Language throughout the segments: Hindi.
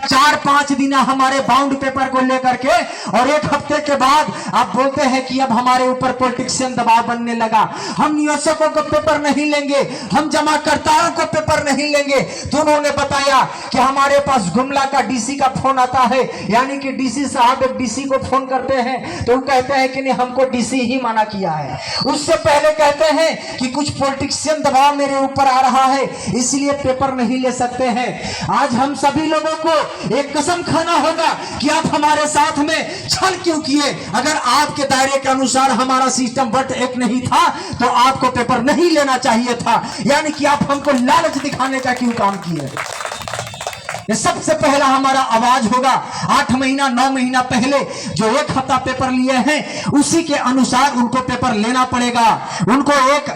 4-5 दिन हमारे बाउंड पेपर को लेकर के, और 1 हफ्ते के बाद आप बोलते हैं कि अब हमारे ऊपर पॉलिटिशियन दबाव बनने लगा, हम निवेशकों को पेपर नहीं लेंगे, हम जमाकर्ताओं को पेपर नहीं लेंगे। तो उन्होंने बताया कि हमारे पास गुमला का डीसी का फोन आता है, यानी कि डीसी साहब एक डीसी को फोन करते हैं तो वो कहते हैं कि नहीं, हमको डीसी ही मना किया है। उससे पहले कहते हैं कि कुछ पॉलिटिशियन दबाव मेरे ऊपर आ रहा है, इसलिए पेपर नहीं ले सकते हैं। आज हम सभी लोगों को एक कसम खाना होगा कि आप हमारे साथ में छल क्यों किए। अगर आपके दायरे के अनुसार हमारा सिस्टम बट एक नहीं था तो आपको पेपर नहीं लेना चाहिए था, यानी कि आप हमको लालच दिखाने का क्यों काम किए। ये सबसे पहला हमारा आवाज होगा। 8 महीना 9 महीना पहले जो 1 हफ्ता पेपर लिए हैं उसी के अनुसार उनको पेपर लेना पड़ेगा। उनको एक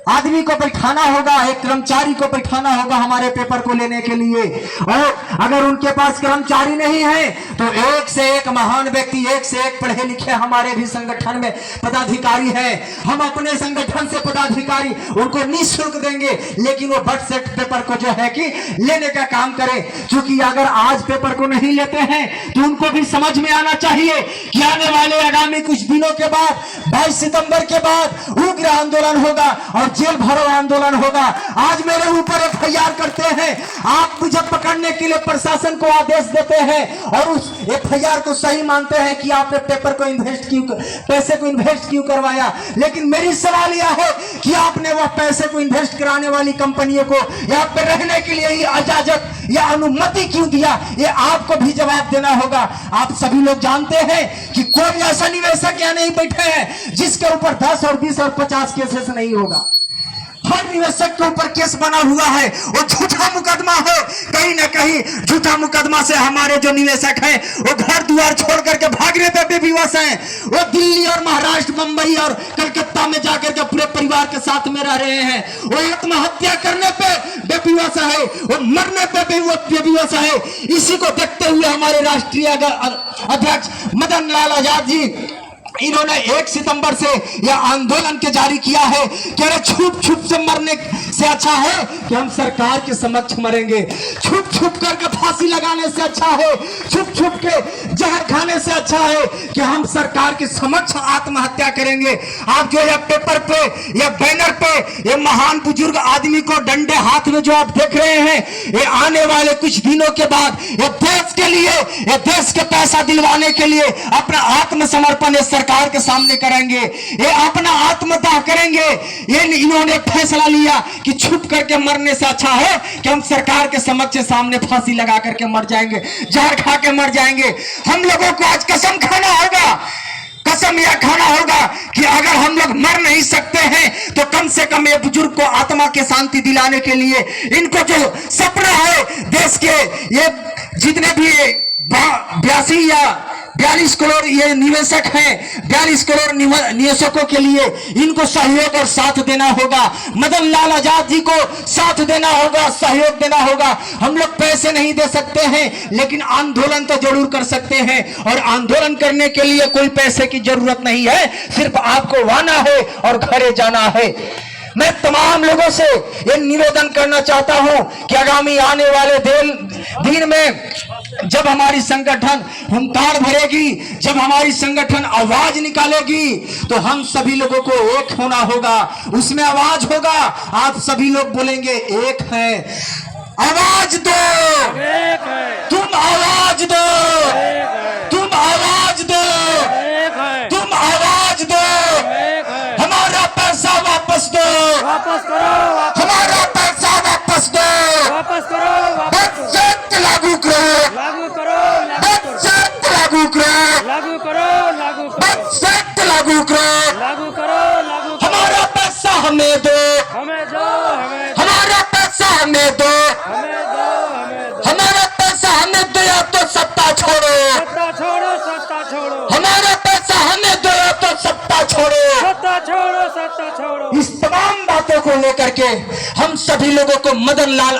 आदमी को बैठाना होगा, एक कर्मचारी को बैठाना होगा हमारे पेपर को लेने के लिए। और अगर उनके पास कर्मचारी नहीं है तो एक से एक महान व्यक्ति, एक से एक पढ़े लिखे हमारे भी संगठन में पदाधिकारी हैं। हम अपने संगठन से पदाधिकारी उनको निःशुल्क देंगे, लेकिन वो बट सेट पेपर को जो है कि लेने का काम करें। क्योंकि अगर आज पेपर को नहीं लेते हैं तो उनको भी समझ में आना चाहिए कि आने वाले आगामी कुछ दिनों के बाद 22 सितंबर के बाद उग्र आंदोलन होगा और जेल भरो आंदोलन होगा। आज मेरे ऊपर एफआईआर करते हैं, आप मुझे पकड़ने के लिए प्रशासन को आदेश देते हैं और उस एफआईआर को सही मानते हैं कि आपने पेपर को इन्वेस्ट क्यों, पैसे को इन्वेस्ट क्यों करवाया। लेकिन मेरी सवाल यह है कि आपने वह पैसे को इन्वेस्ट कराने वाली कंपनियों को यहाँ पे रहने के लिए ही इजाजत या अनुमति क्यों दिया, ये आपको भी जवाब देना होगा। आप सभी लोग जानते हैं कि कोई ऐसा निवेशक यहाँ नहीं बैठे हैं जिसके ऊपर 10 और 20 और 50 केसेस नहीं होगा। हर निवेशक के ऊपर केस बना हुआ है, वो झूठा मुकदमा है। कहीं ना कहीं झूठा मुकदमा से हमारे जो निवेशक हैं वो घर द्वार छोड़ करके भागने पे बेविवश हैं। वो दिल्ली और महाराष्ट्र, मुंबई और कलकत्ता में जाकर के पूरे परिवार के साथ में रह रहे हैं। वो आत्महत्या करने पे बेविवश है, वो मरने पे बेविवश है। इसी को देखते हुए हमारे राष्ट्रीय अध्यक्ष मदन लाल आजाद जी, इन्होंने 1 सितंबर से यह आंदोलन के जारी किया है कि अरे छुप छुप से मरने से अच्छा है कि हम सरकार के समक्ष मरेंगे। छुप छुप करके फांसी लगाने से अच्छा है, छुप छुप के जहर खाने से अच्छा है कि हम सरकार के समक्ष आत्महत्या करेंगे। आप जो यह पेपर पे या बैनर पे ये महान बुजुर्ग आदमी को डंडे हाथ में जो आप देख रहे हैं, ये आने वाले कुछ दिनों के बाद ये देश के लिए, ये देश के पैसा दिलवाने के लिए अपना आत्मसमर्पण सरकार के सामने करेंगे, ये अपना आत्मदाह करेंगे। ये इन्होंने फैसला लिया कि छुप करके मरने से अच्छा है कि हम सरकार के समक्ष सामने फांसी लगा करके मर जाएंगे, जहर खा के मर जाएंगे। हम लोगों को आज कसम खाना होगा, कसम यह खाना होगा कि अगर हम लोग मर नहीं सकते हैं तो कम से कम ये बुजुर्ग को आत्मा की शांति दिलाने के लिए इनको जो सपना है देश के ये जितने भी 82 या 42 करोड़ ये निवेशक हैं, 42 करोड़ निवेशकों के लिए इनको सहयोग और साथ देना होगा। मदन लाल आजाद जी को साथ देना होगा, सहयोग देना होगा। हम लोग पैसे नहीं दे सकते हैं लेकिन आंदोलन तो जरूर कर सकते हैं, और आंदोलन करने के लिए कोई पैसे की जरूरत नहीं है, सिर्फ आपको आना है और घरे जाना है। मैं तमाम लोगों से ये निवेदन करना चाहता हूं कि आगामी आने वाले दिन में जब हमारी संगठन हुंकार भरेगी, जब हमारी संगठन आवाज निकालेगी तो हम सभी लोगों को एक होना होगा। उसमें आवाज होगा, आप सभी लोग बोलेंगे एक है। आवाज दो, तुम आवाज दो, तुम आवाज दो, तुम आवाज दो। हमारा पैसा वापस दो, वापस करो, हमारा पैसा वापस दो, वापस करो, बजट लागू करो, लागू करो, बजट लागू करो, लागू करो, लागू करो, बजट लागू करो। लागू करो, लागू करो। हमारा पैसा हमें दो, हमें दो, हमें दो, हमारा पैसा हमें दो, हमें दो, हमें दो। हमारा पैसा हमें दो या तो सत्ता छोड़ो, सत्ता छोड़ो, सत्ता छोड़ो, हमारा पैसा हमें दो या तो सत्ता छोड़ो। सत्ता छोड़ो, सत्ता छोड़ो। इस तमाम बातों को लेकर के हम सभी लोगों को मदन लाल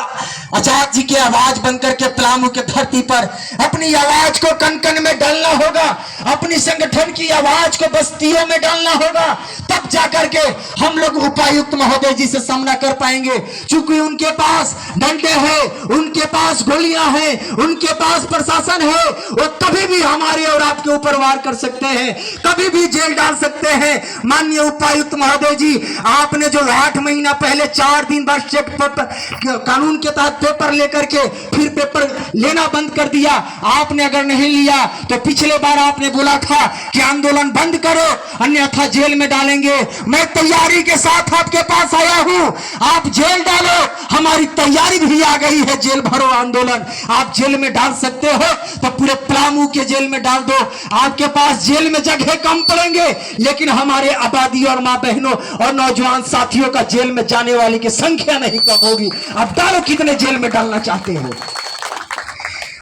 आजाद जी की आवाज बनकर के पलामू के धरती पर अपनी आवाज को कन कन में डालना होगा, अपनी संगठन की आवाज को बस्तियों में डालना होगा, तब जाकर के हम लोग उपायुक्त महोदय जी से सामना कर पाएंगे। क्योंकि उनके पास डंडे हैं, उनके पास गोलियां हैं, उनके पास प्रशासन है, वो कभी भी हमारे और आपके ऊपर वार कर सकते हैं, कभी भी जेल डाल सकते हैं। माननीय उपायुक्त महोदय जी, आपने जो 8 महीना पहले 4 दिन बाद चेक पेपर कानून के तहत पेपर लेकर के फिर पेपर लेना बंद कर दिया, आपने अगर नहीं लिया तो पिछले बार आपने बोला था कि आंदोलन बंद करो अन्यथा जेल में डालेंगे। मैं तैयारी के साथ आपके पास आया हूं, आप जेल डालो, हमारी तैयारी भी आ गई है। जेल भरो आंदोलन आप जेल में डाल सकते हो तो पूरे पलामू के जेल में डाल दो, आपके पास जेल में जगह कम पड़ेंगे, लेकिन हमारे आबादी और मां बहनों और नौजवान साथियों का जेल में जाने वाली की संख्या नहीं कम होगी। अब डालो, कितने जेल में डालना चाहते हो।